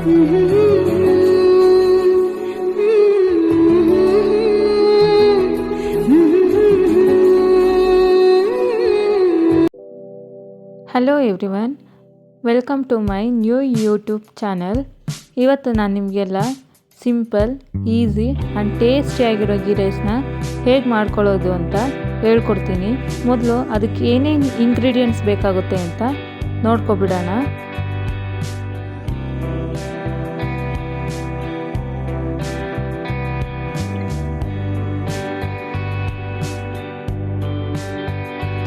Hello everyone, welcome to my new YouTube channel. ಇವತ್ತು ನಾನು ನಿಮಗೆಲ್ಲ ಸಿಂಪಲ್, ಈಸಿ ಆ್ಯಂಡ್ ಟೇಸ್ಟಿಯಾಗಿರೋ ಗೀ ರೈಸ್ನ ಹೇಗೆ ಮಾಡ್ಕೊಳ್ಳೋದು ಅಂತ ಹೇಳ್ಕೊಡ್ತೀನಿ. ಮೊದಲು ಅದಕ್ಕೆ ಏನೇನು ಇಂಗ್ರೀಡಿಯೆಂಟ್ಸ್ ಬೇಕಾಗುತ್ತೆ ಅಂತ ನೋಡ್ಕೊಬಿಡೋಣ.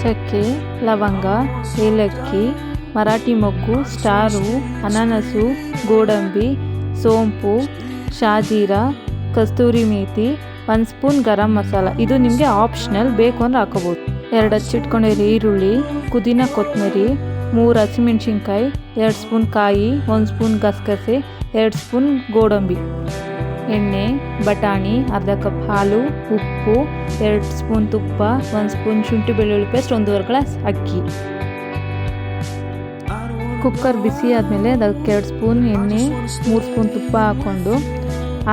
ಚಕ್ಕೆ, ಲವಂಗ, ಏಲಕ್ಕಿ, ಮರಾಠಿ ಮೊಗ್ಗು, ಸ್ಟಾರು, ಅನಾನಸು, ಗೋಡಂಬಿ, ಸೋಂಪು, ಶಾಜೀರ, ಕಸ್ತೂರಿ ಮೇಥಿ, 1 ಸ್ಪೂನ್ ಗರಂ ಮಸಾಲ. ಇದು ನಿಮಗೆ ಆಪ್ಷನಲ್, ಬೇಕು ಅಂದರೆ ಹಾಕೋಬೋದು. 2 ಹಚ್ಚಿಟ್ಕೊಂಡಿರೋ ಈರುಳ್ಳಿ, ಪುದೀನ, ಕೊತ್ತಂಬರಿ, 3 ಹಸಿಮೆಣ್ಸಿನ್ಕಾಯಿ, 2 ಸ್ಪೂನ್ ಕಾಯಿ, 1 ಸ್ಪೂನ್ ಗಸಗಸೆ, 2 ಸ್ಪೂನ್ ಗೋಡಂಬಿ, ಎಣ್ಣೆ, ಬಟಾಣಿ, ಅರ್ಧ ಕಪ್ ಹಾಲು, ಉಪ್ಪು, 2 ಸ್ಪೂನ್ ತುಪ್ಪ, 1 ಸ್ಪೂನ್ ಶುಂಠಿ ಬೆಳ್ಳುಳ್ಳಿ ಪೇಸ್ಟ್, 1 ಗ್ಲಾಸ್ ಅಕ್ಕಿ. ಕುಕ್ಕರ್ ಬಿಸಿ ಆದಮೇಲೆ ಅದಕ್ಕೆ 2 ಸ್ಪೂನ್ ಎಣ್ಣೆ, 3 ಸ್ಪೂನ್ ತುಪ್ಪ ಹಾಕ್ಕೊಂಡು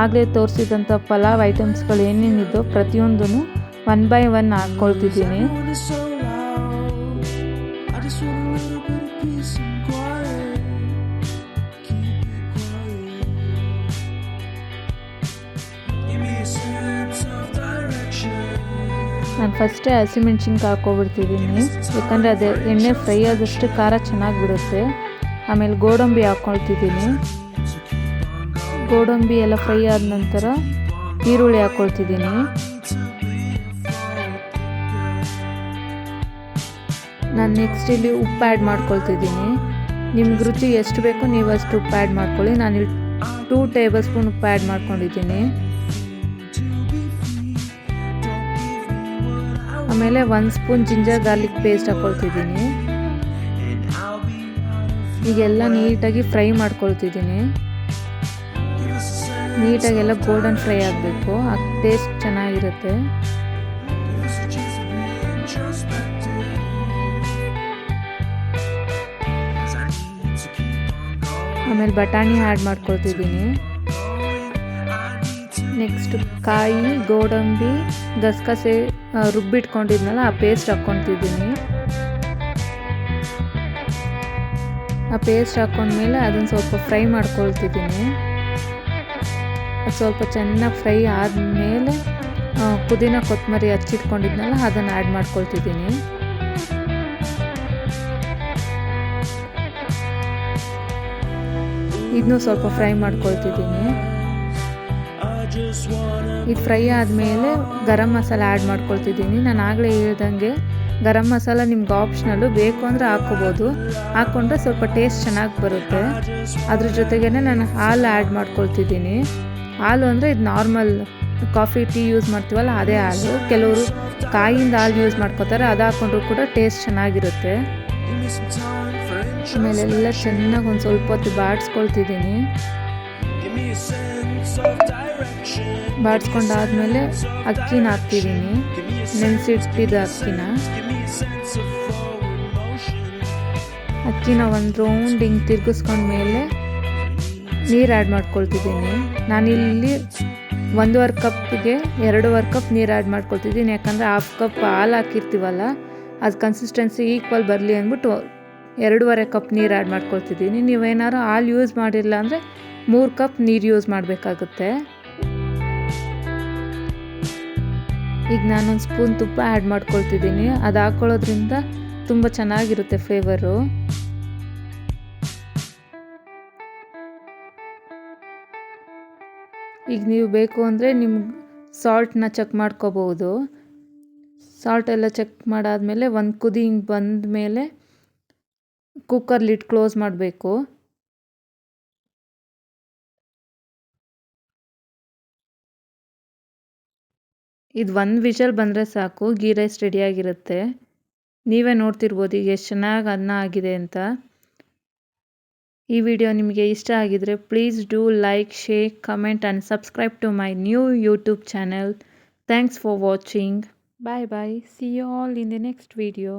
ಆಗಲೇ ತೋರಿಸಿದಂಥ ಪಲಾವ್ ಐಟಮ್ಸ್ಗಳು ಏನೇನಿದ್ದೋ ಪ್ರತಿಯೊಂದೂ 1 ಬೈ 1 ಹಾಕ್ಕೊಳ್ತಿದ್ದೀನಿ. ನಾನು ಫಸ್ಟೇ ಹಸಿಮೆಣ್ಸಿನ್ಕಾಯಿ ಹಾಕ್ಕೊಬಿಡ್ತಿದ್ದೀನಿ, ಯಾಕಂದರೆ ಅದೇ ಎಣ್ಣೆ ಫ್ರೈ ಆದಷ್ಟು ಖಾರ ಚೆನ್ನಾಗಿ ಬಿಡುತ್ತೆ. ಆಮೇಲೆ ಗೋಡಂಬಿ ಹಾಕ್ಕೊಳ್ತಿದ್ದೀನಿ. ಗೋಡಂಬಿ ಎಲ್ಲ ಫ್ರೈ ಆದ ನಂತರ ಈರುಳ್ಳಿ ಹಾಕ್ಕೊಳ್ತಿದ್ದೀನಿ. ನಾನು ನೆಕ್ಸ್ಟ್ ಇಲ್ಲಿ ಉಪ್ಪು ಆ್ಯಡ್ ಮಾಡ್ಕೊಳ್ತಿದ್ದೀನಿ. ನಿಮ್ಗೆ ರುಚಿ ಎಷ್ಟು ಬೇಕೋ ನೀವು ಅಷ್ಟು ಉಪ್ಪು ಆ್ಯಡ್ ಮಾಡ್ಕೊಳ್ಳಿ. ನಾನಿಲ್ಲಿ 2 ಟೇಬಲ್ ಸ್ಪೂನ್ ಉಪ್ಪು ಆ್ಯಡ್ ಮಾಡ್ಕೊಂಡಿದ್ದೀನಿ. ಆಮೇಲೆ 1 ಸ್ಪೂನ್ ಜಿಂಜರ್ ಗಾರ್ಲಿಕ್ ಪೇಸ್ಟ್ ಹಾಕ್ಕೊಳ್ತಿದ್ದೀನಿ. ಈಗೆಲ್ಲ ನೀಟಾಗಿ ಫ್ರೈ ಮಾಡ್ಕೊಳ್ತಿದ್ದೀನಿ. ನೀಟಾಗೆಲ್ಲ ಗೋಲ್ಡನ್ ಫ್ರೈ ಆಗಬೇಕು, ಆ ಟೇಸ್ಟ್ ಚೆನ್ನಾಗಿರುತ್ತೆ. ಆಮೇಲೆ ಬಟಾಣಿ ಆ್ಯಡ್ ಮಾಡ್ಕೊಳ್ತಿದ್ದೀನಿ. ನೆಕ್ಸ್ಟ್ ಕಾಯಿ, ಗೋಡಂಬಿ, ಗಸಗಸೆ ರುಬ್ಬಿಟ್ಕೊಂಡಿದ್ನಲ್ಲ ಆ ಪೇಸ್ಟ್ ಹಾಕ್ಕೊತಿದ್ದೀನಿ. ಆ ಪೇಸ್ಟ್ ಹಾಕ್ಕೊಂಡ್ಮೇಲೆ ಅದನ್ನು ಸ್ವಲ್ಪ ಫ್ರೈ ಮಾಡ್ಕೊಳ್ತಿದ್ದೀನಿ. ಅದು ಸ್ವಲ್ಪ ಚೆನ್ನಾಗಿ ಫ್ರೈ ಆದಮೇಲೆ ಪುದೀನ, ಕೊತ್ತಂಬರಿ ಹಚ್ಚಿಟ್ಕೊಂಡಿದ್ನಲ್ಲ ಅದನ್ನು ಆ್ಯಡ್ ಮಾಡ್ಕೊಳ್ತಿದ್ದೀನಿ. ಇದನ್ನು ಸ್ವಲ್ಪ ಫ್ರೈ ಮಾಡ್ಕೊಳ್ತಿದ್ದೀನಿ. ಇದು ಫ್ರೈ ಆದಮೇಲೆ ಗರಂ ಮಸಾಲ ಆ್ಯಡ್ ಮಾಡ್ಕೊಳ್ತಿದ್ದೀನಿ. ನಾನು ಆಗಲೇ ಹೇಳ್ದಂಗೆ ಗರಂ ಮಸಾಲ ನಿಮ್ಗೆ ಆಪ್ಷನಲ್ಲು, ಬೇಕು ಅಂದರೆ ಹಾಕ್ಕೋಬೋದು. ಹಾಕ್ಕೊಂಡ್ರೆ ಸ್ವಲ್ಪ ಟೇಸ್ಟ್ ಚೆನ್ನಾಗಿ ಬರುತ್ತೆ. ಅದ್ರ ಜೊತೆಗೇ ನಾನು ಹಾಲು ಆ್ಯಡ್ ಮಾಡ್ಕೊಳ್ತಿದ್ದೀನಿ. ಹಾಲು ಅಂದರೆ ಇದು ನಾರ್ಮಲ್ ಕಾಫಿ, ಟೀ ಯೂಸ್ ಮಾಡ್ತೀವಲ್ಲ ಅದೇ ಹಾಲು. ಕೆಲವರು ಕಾಯಿಂದ ಹಾಲು ಯೂಸ್ ಮಾಡ್ಕೋತಾರೆ, ಅದು ಹಾಕ್ಕೊಂಡ್ರು ಕೂಡ ಟೇಸ್ಟ್ ಚೆನ್ನಾಗಿರುತ್ತೆ. ಆಮೇಲೆ ಎಲ್ಲ ಚೆನ್ನಾಗಿ ಒಂದು ಸ್ವಲ್ಪ ಹೊತ್ತು ಬಾಡಿಸ್ಕೊಳ್ತಿದ್ದೀನಿ. ಬಾಡಿಸ್ಕೊಂಡಾದ್ಮೇಲೆ ಅಕ್ಕಿನ ಹಾಕ್ತಿದ್ದೀನಿ, ನೆನೆಸಿಟ್ಟಿದ್ದ ಅಕ್ಕಿನ ಒಂದು ರೌಂಡ್ ಹಿಂಗೆ ತಿರ್ಗಿಸ್ಕೊಂಡ್ಮೇಲೆ ನೀರು ಆ್ಯಡ್ ಮಾಡ್ಕೊಳ್ತಿದ್ದೀನಿ. ನಾನಿಲ್ಲಿ 1.5 ಕಪ್ಗೆ 2.5 ಕಪ್ ನೀರು ಆ್ಯಡ್ ಮಾಡ್ಕೊಳ್ತಿದ್ದೀನಿ. ಯಾಕಂದರೆ 1/2 ಕಪ್ ಹಾಲು ಹಾಕಿರ್ತೀವಲ್ಲ, ಅದು ಕನ್ಸಿಸ್ಟೆನ್ಸಿ ಈಕ್ವಲ್ ಬರಲಿ ಅಂದ್ಬಿಟ್ಟು 2.5 ಕಪ್ ನೀರು ಆ್ಯಡ್ ಮಾಡ್ಕೊಳ್ತಿದ್ದೀನಿ. ನೀವೇನಾದ್ರು ಹಾಲು ಯೂಸ್ ಮಾಡಿಲ್ಲ ಅಂದರೆ 3 ಕಪ್ ನೀರು ಯೂಸ್ ಮಾಡಬೇಕಾಗುತ್ತೆ. ಈಗ ನಾನೊಂದು ಸ್ಪೂನ್ ತುಪ್ಪ ಆ್ಯಡ್ ಮಾಡ್ಕೊಳ್ತಿದ್ದೀನಿ. ಅದು ಹಾಕ್ಕೊಳ್ಳೋದ್ರಿಂದ ತುಂಬ ಚೆನ್ನಾಗಿರುತ್ತೆ ಫ್ಲೇವರು. ಈಗ ನೀವು ಬೇಕು ಅಂದರೆ ನಿಮ್ಗೆ ಸಾಲ್ಟನ್ನ ಚೆಕ್ ಮಾಡ್ಕೋಬೋದು. ಸಾಲ್ಟ್ ಎಲ್ಲ ಚೆಕ್ ಮಾಡಾದಮೇಲೆ ಒಂದು ಕುದಿ ಹಿಂಗೆ ಬಂದ ಮೇಲೆ ಕುಕ್ಕರ್ ಲಿಡ್ ಕ್ಲೋಸ್ ಮಾಡಬೇಕು. ಇದು 1 ವಿಷಲ್ ಬಂದರೆ ಸಾಕು, ಗೀ ರೈಸ್ ರೆಡಿಯಾಗಿರುತ್ತೆ. ನೀವೇ ನೋಡ್ತಿರ್ಬೋದು ಈಗ ಎಷ್ಟು ಚೆನ್ನಾಗಿ ಅನ್ನ ಆಗಿದೆ ಅಂತ. ಈ ವಿಡಿಯೋ ನಿಮಗೆ ಇಷ್ಟ ಆಗಿದರೆ please do like, share, comment and subscribe to my new YouTube channel. Thanks for watching. Bye bye. See you all in the next video.